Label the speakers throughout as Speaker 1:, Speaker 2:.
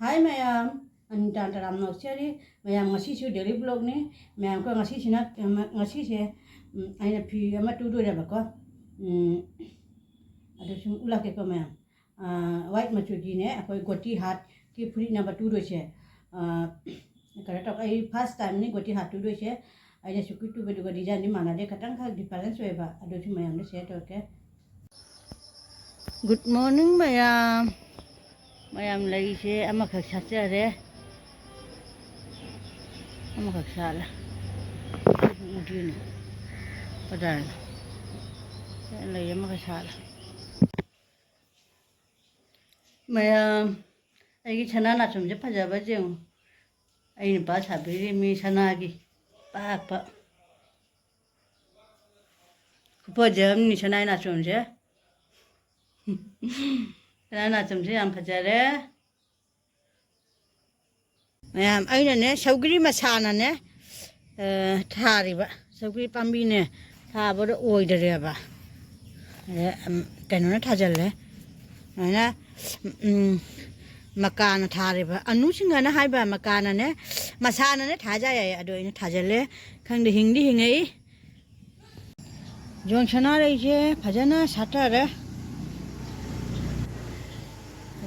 Speaker 1: Hai ma'am Anita तराम नौचरी ma'am ngasisu daily blog ni ma'am को ngasisinna ngasise aina phi ama tudurebako adusum ulake ko ma'am white machugi ne akoi goti hat ki phuri number 2 roise kare to ai first time ni goti hat 2 roise aina suki tu bedu design ni mana de katang kha difference weba adusum ma'am ne set okay good morning ma'am ma'am लईसे अमखक साचरे अमखक साला उठीने पदान लई अमखक साला ma'am अगी छना नाचुम जे फजाबा जें अइन पा साबिरे मी सनागी पाक पा फजम नि छना नाचुम जे छना नाचुम जे हम फजारे मैम अने सौगरी मसाने थारीब सौगरी पाबी ने थाबद ओइदरेबा कनो थाजल्ले अना मकान थारीब अनुसिंगना हाइबा मकानने मसाने थाजाय अदो इन थाजल्ले खंदे हिंदी हिंगई जोंसना रहिजे फजना साटारे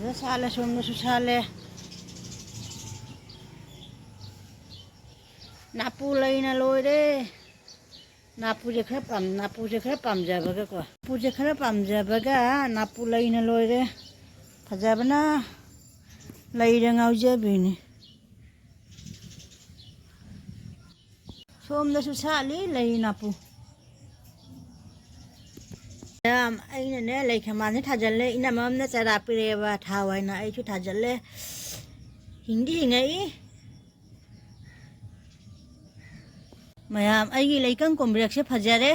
Speaker 1: फजा साले सोमनो सुसाले नापू लेना लोरे नापू जे खर पम जाबगा को नापू जे खर पम जाबगा नापू लेना लोरे फजाबना लेइरं आउजेबिनी सोमदसु साली लेइ नापू याम आइने ने लेखमाने थाजल्ले इना ममने चरा पिरेबा थावाइना आइछु थाजल्ले हिंदी हिंगई मैम आई लेकन कॉम्ब्रेक्स से फजारे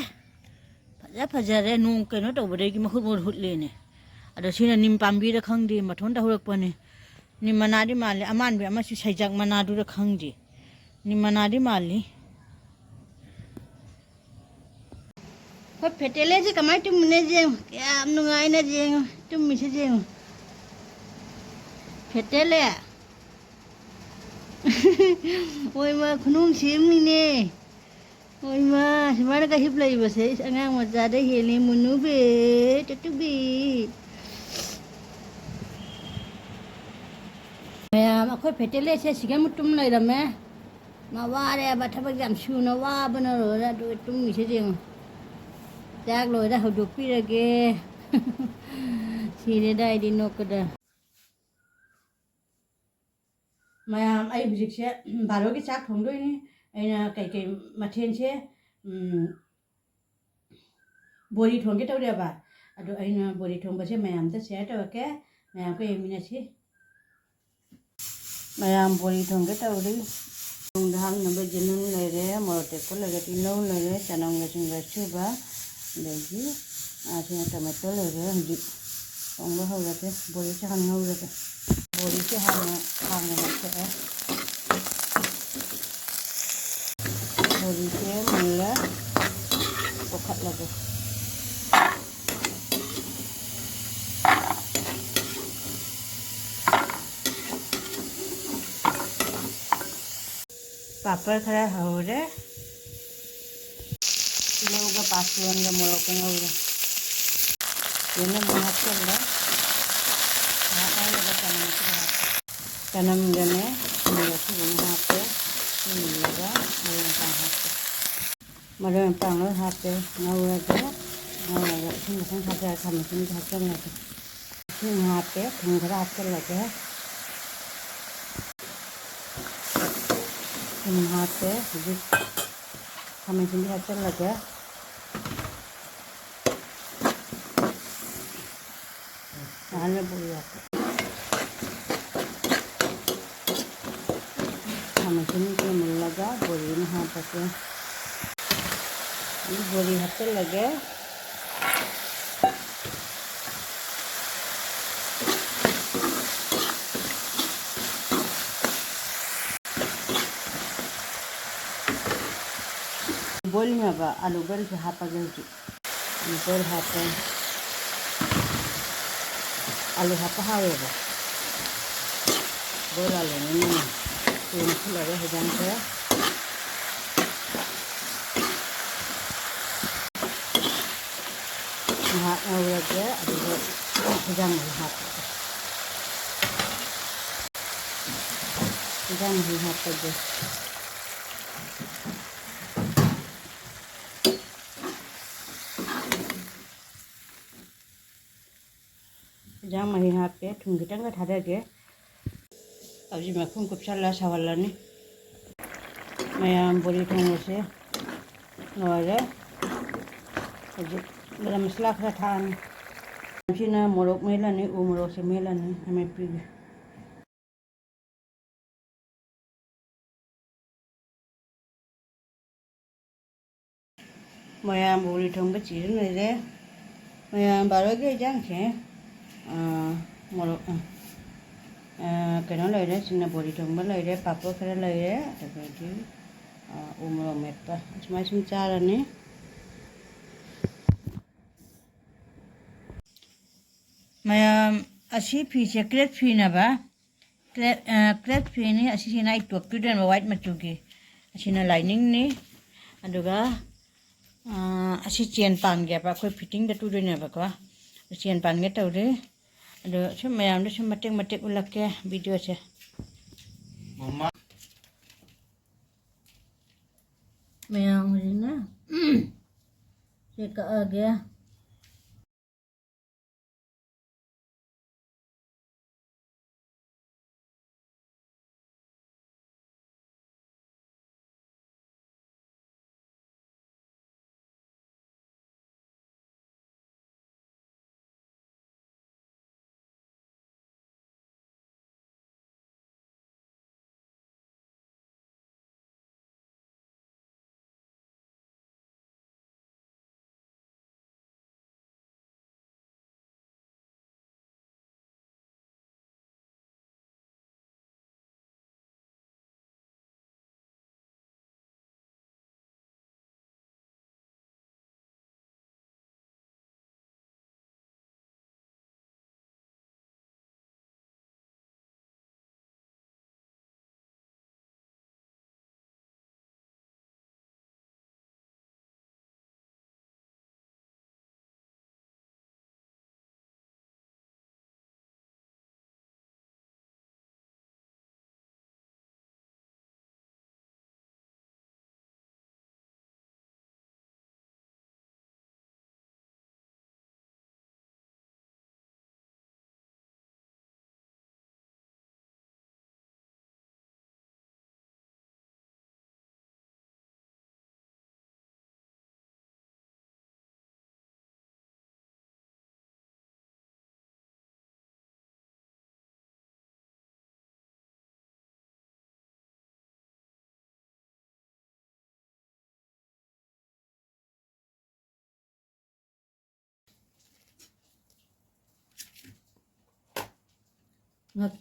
Speaker 1: फजारे नों कनो तौबदगी मखुद मोर हुटलेने अदो सिना निम पाम्बी द खंगदि मथोन दा हुरकपने निम मनादि माले अमान बे अमसु सैजाक मनादु द खंगदि निम मनादि माली हो फेटेले जे कमाय तुमने जे याम नुगाइना जे तुममिसे जे फेटेले ओय मा खुनुंग सिमनिने ओय मा सिमाना का हिप लई बसे अंगांग मजा दे हेली मुनु बे टटुबी मैम अखोय फेटेले से सिगा मुतुम लैरमे मा वारे बा थबक जाम सुना वा बना रो दा दो तुम मिसे जें जाग लोय दा हदु पिरगे सिरे दाइ दि नोकदा मैम आई हुजिक से बारो की चाक थोंदोइनी अना कई मथेन से बोरी थोंगे तौरेबा अदो अना बोरी थोंबसे मैम से शेयर तौके मैम को एमिनसी मैम बोरी थोंगे तौरी धाम नंबर जनन लेरे मोरते को लगे तीनों लेरे चनंग लसिंग लसुबा लेगी आसिना टमाटो लेरे हुजिक थोंबा हौरते बोरी से हां हौरते बोरी से हां मते बोरी से मुला पकड़ लगे पापड़ खरा हौरे लोग पासवन का मोरक हौरे ये मुना चल कनम गने मिलती बना पे मिलेगा मरे पांग हाथे नौरगे नौरगे सिंह सिंह हाथे खाने सिंह हाथे लगे सिंह हाथे खंगरा हाथे लगे सिंह हाथे खाने सिंह हाथे लगे आने बुला खाने सिंह के मुल्लगा बोरी में हाथ से बोरी हाथे लगे बोल में अब आलू बल से हाथ पकड़ जी बोल हाथ आलू हाथ हावे बोला लेने तीन लगे हिजाम से हाथ लगे हिजाम हाथ हिजाम हाथ लगे हिजाम हाथ पे थुंगी टंगा था दे अब जी मैं खून कुछ चला सवाल नहीं मैं बोली थोंगे से नौरे मेरा मसला खरा था नहीं ना मोरक मेला नहीं वो मोरक से मेला नहीं हमें पी मैं बोली थोंगे चीज़ नहीं दे मैं बारह के जान से मोरक कहीं ले रहे सिंह बोली थोंगे ले रहे पापा खरा ले रहे तो फिर वो मोरक मेट पर इसमें इसमें चार नहीं मैं असी फीसे क्रेप फी ना बा क्रेप फी नहीं असी सीना एक टॉप टू डन वाइट मचुकी असी ना लाइनिंग नहीं अदुगा असी चेन पान गया पा कोई फिटिंग द टू डन है बकवा चेन पान गया तो रे अदु सब मैं आमने सब मटेक मटेक उलग के वीडियो से मम्मा मैं आऊँगी ना चेक आ गया ngập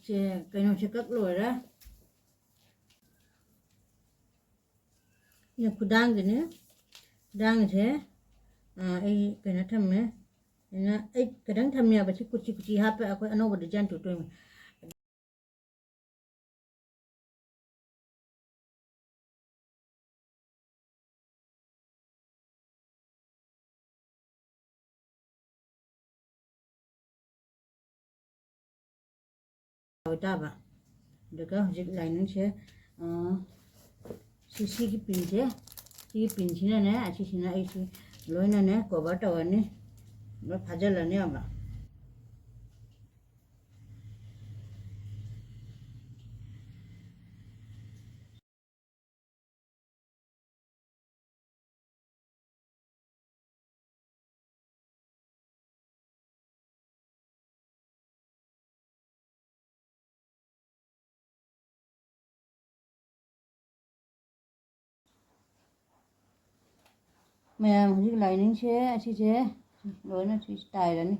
Speaker 1: cái nó sẽ cất lùi đó nhưng cứ đang cái nữa đang thế ấy cái nó thầm nữa nó ấy cái đang thầm nhà bà chỉ cút hấp á coi anh đâu được dàn tụi tôi rồi ta bà được không dịch lại nó sẽ xí cái pin thế cái pin thế này nè xí này ấy xí lối này nè có bắt đầu này nó phá ra là nè bà mẹ dịch lại nó sẽ xí thế lối nó xí tài rồi nè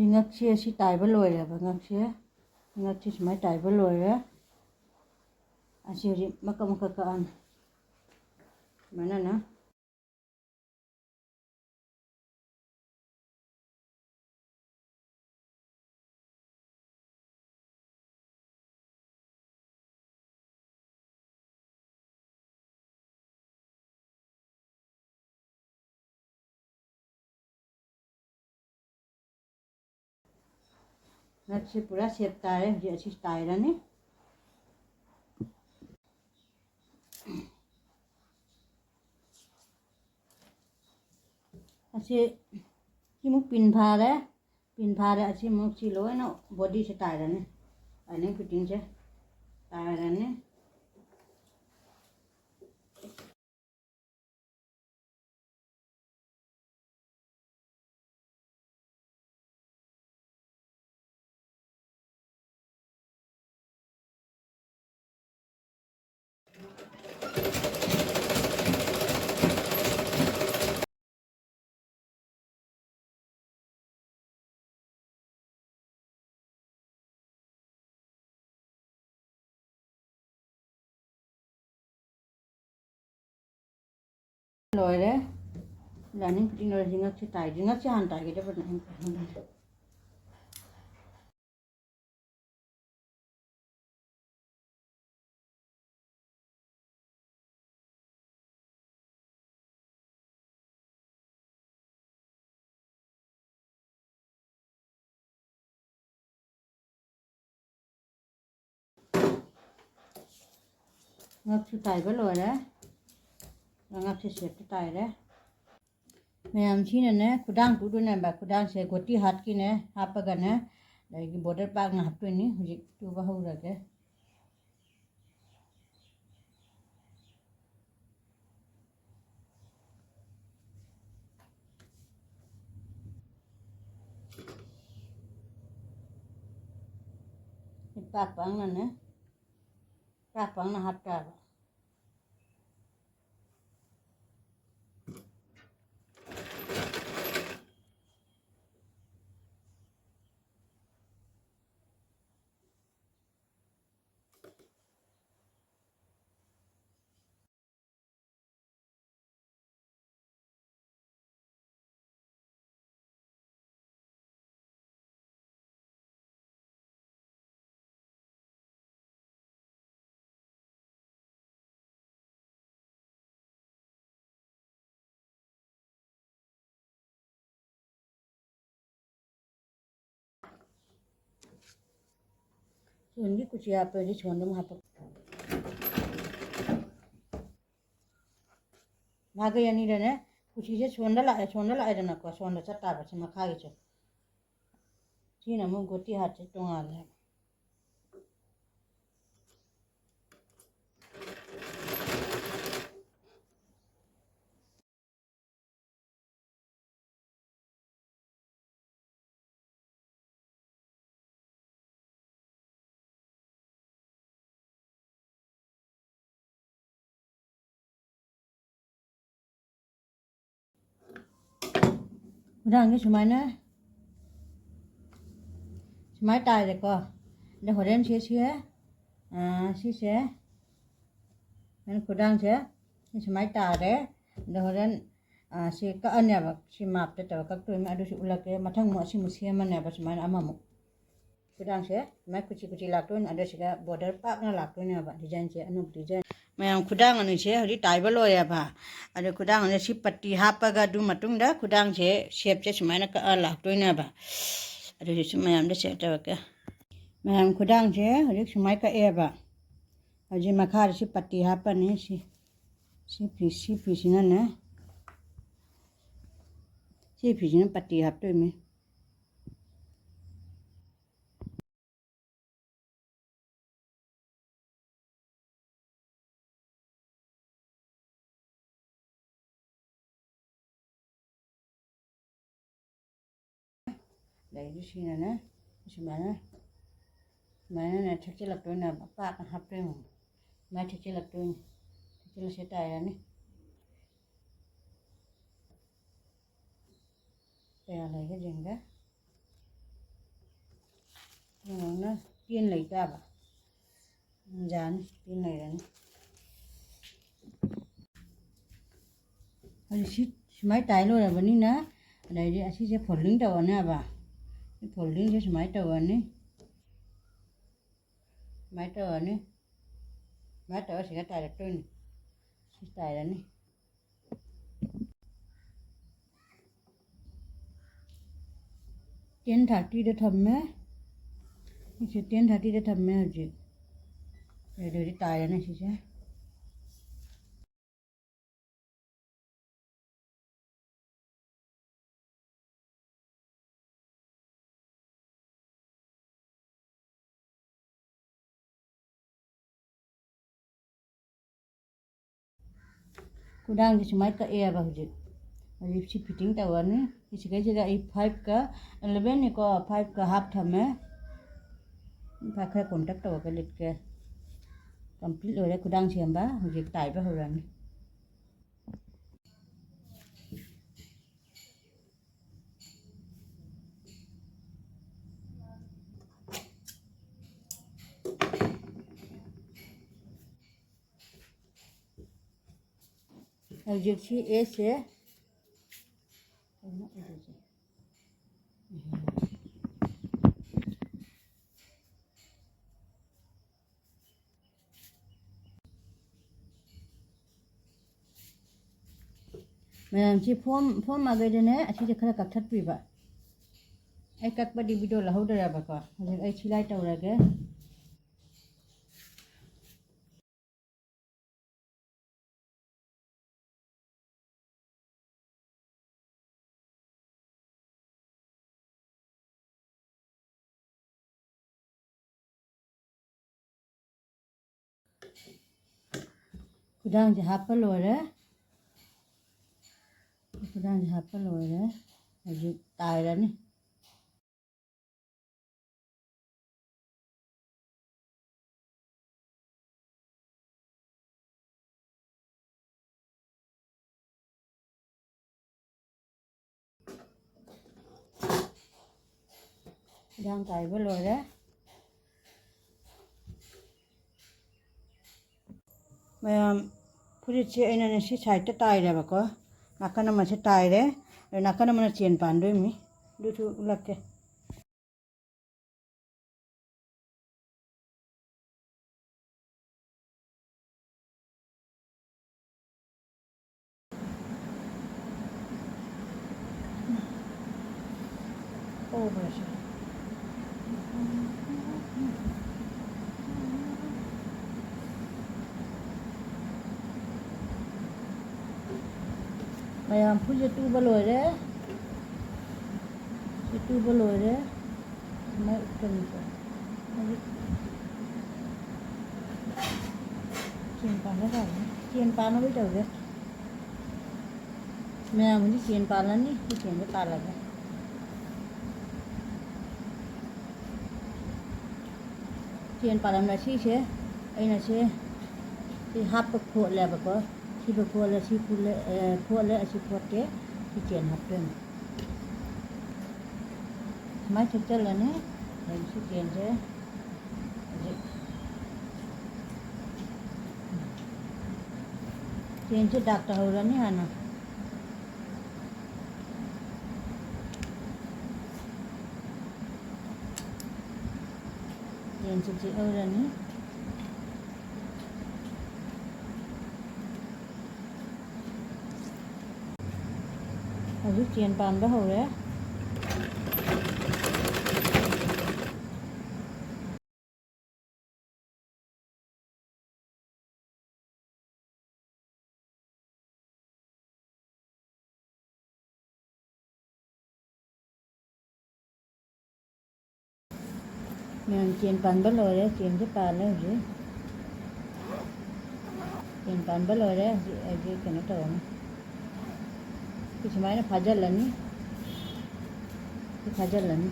Speaker 1: ꯉꯛꯁꯦ ꯑꯁꯤ ꯇꯥꯏꯕ ꯂꯣꯏꯔꯦꯕ ꯉꯛꯁꯦ ꯁꯨꯃꯥꯏꯅ ꯇꯥꯏꯕ ꯂꯣꯏꯔꯦ ꯑꯁꯤ ꯍꯧꯖꯤꯛ ꯃꯀꯛ ꯃꯀꯛ ꯀꯛꯑꯅꯤ ꯁꯨꯃꯥꯏꯅ ꯉꯛꯁꯦ ꯄꯨꯔꯥ ꯁꯦꯞ ꯇꯥꯔꯦ ꯍꯧꯖꯤꯛ ꯑꯁꯤ ꯇꯥꯏꯔꯅꯤ ꯑꯁꯤ ꯁꯤꯃꯨꯛ ꯄꯤꯟ ꯐꯥꯔꯦ ꯑꯁꯤꯃꯨꯛ ꯁꯤ ꯂꯣꯏꯅ ꯕꯣꯗꯤꯁꯦ ꯇꯥꯏꯔꯅꯤ ꯂꯥꯏꯅꯤꯡ ꯐꯤꯠꯇꯤꯡꯁꯦ ꯇꯥꯏꯔꯅꯤ ꯂꯣꯏꯔꯦ ꯂꯥꯏꯅꯤꯡ ꯐꯤꯠꯇꯤꯡ ꯂꯣꯏꯔꯦ ꯉꯛꯁꯦ ꯇꯥꯏꯗ꯭ꯔꯤ ꯉꯛꯁꯦ ꯍꯥꯟꯅ ꯇꯥꯏꯒꯗꯕꯅꯤ ꯉꯛꯁꯨ ꯇꯥꯏꯕ ꯂꯣꯏꯔꯦ ꯉꯛꯁꯦ ꯁꯦꯞꯇ ꯇꯥꯏꯔꯦ ꯃꯌꯥꯝ ꯁꯤꯅꯅꯦ ꯈꯨꯗꯥꯡ ꯇꯨꯗꯣꯏꯅꯦꯕ ꯈꯨꯗꯥꯡꯁꯦ ꯒꯣꯇꯤ ꯍꯥꯠꯀꯤꯅꯦ ꯍꯥꯞꯄꯒꯅꯦ ꯑꯗꯒꯤ ꯕꯣꯔꯗꯔ ꯄꯥꯛꯅ ꯍꯥꯞꯇꯣꯏꯅꯤ ꯍꯧꯖꯤꯛ ꯇꯨꯕ ꯍꯧꯔꯒꯦ ꯄꯥꯛ ꯄꯥꯛꯅ ꯍꯥꯞꯇꯥꯕ ꯁꯣꯟꯒꯤ ꯀꯨꯆꯤ ꯍꯥꯞꯄꯗꯤ ꯁꯣꯟꯗ ꯑꯃꯨꯛ ꯍꯥꯞꯄ ꯅꯥꯈꯩ ꯑꯅꯤꯗꯅꯦ ꯀꯨꯆꯤꯁꯦ ꯁꯣꯟꯗ ꯂꯥꯛꯑꯦꯗꯅꯀꯣ ꯁꯣꯟꯗ ꯆꯠꯇꯥꯕ ꯁꯤ ꯃꯈꯥꯒꯤꯁꯦ ꯁꯤꯅ ꯑꯃꯨꯛ ꯒꯣꯇꯤ ꯍꯥꯠꯁꯦ ꯇꯣꯡꯉꯥꯜꯂꯦ ꯈꯨꯗꯥꯡꯁꯦ ꯁꯨꯃꯥꯏꯅ ꯇꯥꯏꯔꯦꯀꯣ ꯑꯗ ꯍꯣꯔꯦꯟ ꯁꯤꯁꯦ ꯈꯨꯗꯥꯡꯁꯦ ꯁꯨꯃꯥꯏꯅ ꯇꯥꯔꯦ ꯑꯗ ꯍꯣꯔꯦꯟ ꯁꯤ ꯀꯛꯑꯅꯦꯕ ꯁꯤ ꯃꯥꯞꯇ ꯇꯧꯔ ꯀꯛꯇꯣꯏꯅꯦ ꯑꯗꯨꯁꯨ ꯎꯠꯂꯛꯀꯦ ꯃꯊꯪ ꯑꯃꯨꯛ ꯑꯁꯤꯃꯨꯛ ꯁꯦꯝꯃꯅꯦꯕ ꯁꯨꯃꯥꯏꯅ ꯑꯃꯃꯨꯛ ꯈꯨꯗꯥꯡꯁꯦ ꯁꯨꯃꯥꯏꯅ ꯀꯨꯆꯤ ꯂꯥꯛꯇꯣꯏꯅꯦ ꯑꯗ ꯁꯤꯗ ꯕꯣꯔꯗꯔ ꯄꯥꯛꯅ ꯂꯥꯛꯇꯣꯏꯅꯦꯕ ꯗꯤꯖꯥꯏꯟꯁꯦ ꯑꯅꯧꯕ ꯗꯤꯖꯥꯏꯟ ꯃꯌꯥꯝ ꯈꯨꯗꯥꯡ ꯑꯅꯤꯁꯦ ꯍꯧꯖꯤꯛ ꯇꯥꯏꯕ ꯂꯣꯏꯔꯦꯕ ꯑꯗ ꯈꯨꯗꯥꯡ ꯑꯅꯤ ꯁꯤ ꯄꯠꯇꯤ ꯍꯥꯞꯄꯒ ꯑꯗꯨ ꯃꯇꯨꯡꯗ ꯈꯨꯗꯥꯡꯁꯦ ꯁꯦꯞꯁꯦ ꯁꯨꯃꯥꯏꯅ ꯀꯛꯑ ꯂꯥꯛꯇꯣꯏꯅꯦꯕ ꯑꯗꯨꯗꯤ ꯁꯨꯝ ꯃꯌꯥꯝꯗ ꯁꯦꯞ ꯇꯧꯔꯛꯀꯦ ꯃꯌꯥꯝ ꯈꯨꯗꯥꯡꯁꯦ ꯍꯧꯖꯤꯛ ꯁꯨꯃꯥꯏꯅ ꯀꯛꯑꯦꯕ ꯍꯧꯖꯤꯛ ꯃꯈꯥꯗ ꯁꯤ ꯄꯠꯇꯤ ꯍꯥꯞꯄꯅꯤ ꯁꯤ ꯐꯤꯁꯤꯅꯅꯦ ꯁꯤ ꯐꯤꯁꯤꯅ ꯄꯠꯇꯤ ꯍꯥꯞꯇꯣꯏꯅꯤ ꯑꯗꯩꯗꯤ ꯁꯤꯅꯅꯦ ꯁꯨꯃꯥꯏꯅꯅꯦ ꯊꯦꯛꯆꯤꯜꯂꯛꯇꯣꯏꯅꯦꯕ ꯄꯥꯛꯅ ꯍꯥꯞꯇꯣꯏꯅꯦ ꯁꯨꯃꯥꯏꯅ ꯊꯦꯛꯆꯤꯜꯂꯛꯇꯣꯏꯅꯤ ꯊꯦꯛꯆꯤꯜꯂꯁꯤ ꯇꯥꯏꯔꯅꯤ ꯀꯌꯥ ꯂꯩꯒꯦ ꯌꯦꯡꯒꯦ nó tiên lấy cả bà dán tiên này là máy tay luôn là vấn đề nè đây đi chị sẽ phổ lính đầu nè bà phổ lính cho máy đầu này máy đầu này máy đầu sẽ cái tay là trơn tay là này tiền thả đi để thầm mẹ chị tiền thả đi để thầm mẹ gì để đi tay là này chị sẽ cô đang thì máy cái e bao giờ अभी सी fitting तवा ने इसी के जगह ये 5 का 11 ने को 5 का हाफ था मैं पाखा कांटेक्ट तवा के लेट के कंप्लीट हो रहा कुदांग से हम बा मुझे टाइप हो रहा है अब जो सी ए से मैं जी फॉर्म आ गए ने अच्छी जगह का थट पी बा आई कक बड़ी वीडियो ला हो दरा बा का मुझे आई सिलाई तवरा के कुदांग जे हापल हो रहा कुदांग जे हापल हो रहा अजी तायरा ने कुदांग तायबल हो रहा मैं फुरिचे इन्होंने सी साइड ताई रहा बको नाकन में से ताई रहे नाकन में चेन पांडे मी दूसरे लग के ओ बस मैं फुजे तू बलो रे तू बलो रे मैं कहीं पर चेन पाना था चेन पाना भी चल गया मैं मुझे चेन पाला नहीं तो चेन पे पाला गया चेन पाला में सी से आई ना से हाफ पर खोल ले बको सी पर खोल ले सी खोल ले सी खोल के सी चेन हाफ पे máy thực chất là nè mình sẽ tiền thế tiền sẽ đặt đầu ra nè hả tiền sẽ chỉ âu ra nè ở dưới tiền bàn bắt đầu đấy mình chèn pan bắt lồi đấy chèn cái pan đấy gì chèn pan bắt lồi đấy gì cái nó trộn cái máy nó phá chân lần cái phá chân lần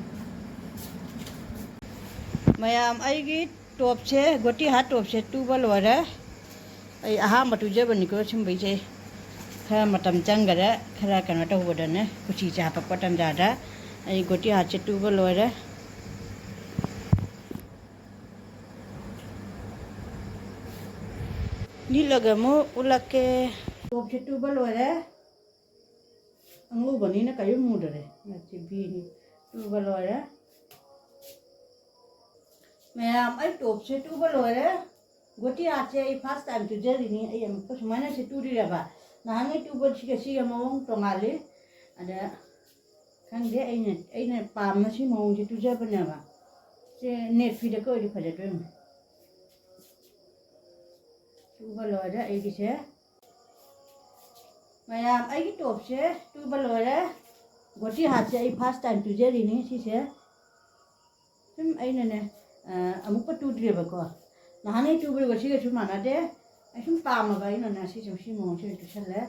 Speaker 1: mày ai cái top से गोटी हाथ top से to बल हो रहा है आहा मतुजे बनी को चुम बीचे खरा मतम चंगरे खरा कनो तो बदने कुछ चाह पकटम जादा गोटी हाथ से टू बल हो रहा นี่ละก็มูอุลักเกตัวเชตูบลอยเลยงูบันนี้นะก็ยุ่งมูดเลยนะจีบีนี่ตูบลอยเลยแม่ไอ้ตัวเชตูบลอยเลยกติอาเจย์ first time to jellyนี่ไอ้ยังก็สมัยนั้นเชตูดีเลยป่ะนะฮะนี่ตูบลชิกะชิกะมองตรงอะไรอันเนี้ยข้างเดียไอ้เนี่ยปามนะชิมองเชตูเจเป็นยังไงเจเน็ตฟีดก็อีกพอจะด้วยตูบลอยเลยไอ้กี่เชแม่ไอ้กี่ตัวเชตูบลอยเลยกติอาเจย์ first time to jellyนี่ชิเชซึ่งไอ้เนี่ยamu patu dire ba ko na hane tu bri go chige chuma na de ai chum pa ma ba ina na si chum si mo che tu chale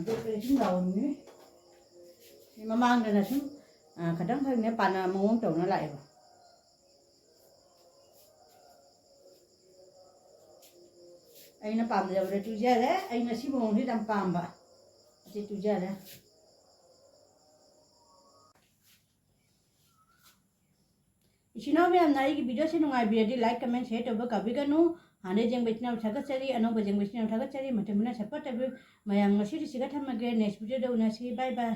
Speaker 1: be be chum la ni ni ma mang de na chum kadang thang ne pa na mo ngong tong na lại ba ai na pam de ba tu ja de ai na si mo ni dam pam ba che tu ja de इचिनो में हमने ये video से नुंगाई Birdi like comment share तो कभी कनु हाने जेंग बेचना उठाकर चली अनो बजेंग बेचना उठाकर चली मटे मुना सपोर्ट अभी मैं अंग सी सिगा थमगे नेक्स्ट वीडियो दे उना सी बाय बाय।